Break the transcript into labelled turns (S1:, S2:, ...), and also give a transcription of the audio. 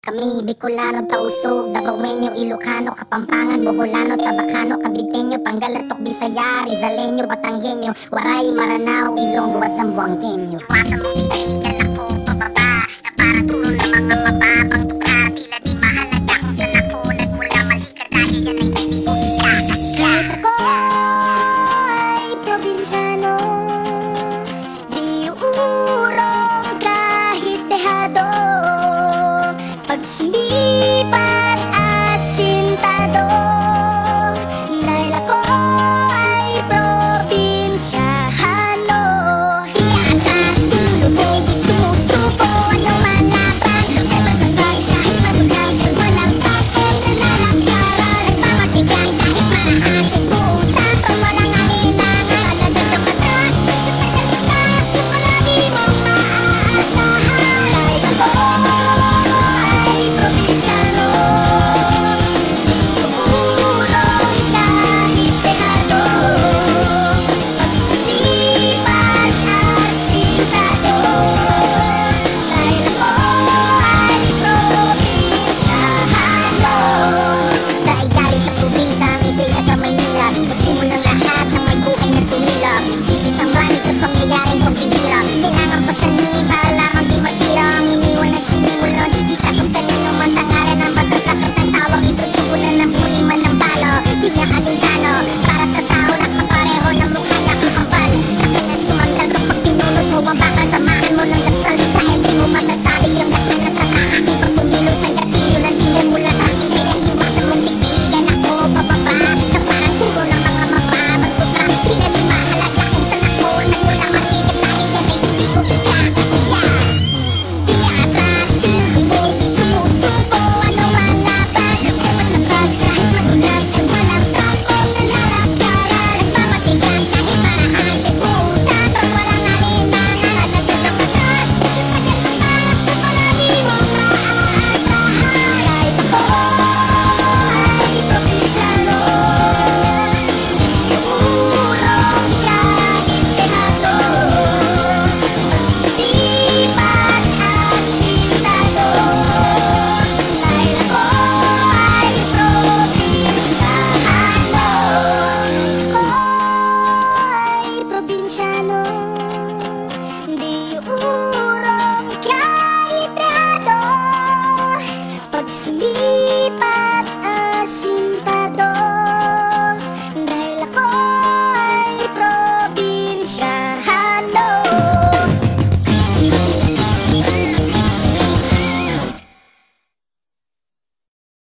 S1: Kami Bicolano, Tausug, Davaoenyo, Ilocano, Kapampangan, Boholano, Chabacano, Caviteño, Pangalatok, Bisaya, Rizaleño, Batanggenyo, Waray, Maranao, Ilonggo at Zamboangueño. Iwasan mo kaibigan ako pababa, na para turo ng mga mababang tukar. Tila di mahalaga kung saan ako nagmula, malika dahil yan ay hindi ko ikakasla.
S2: Ako ay probinsyano, di urong kahit dehado. Pag sumili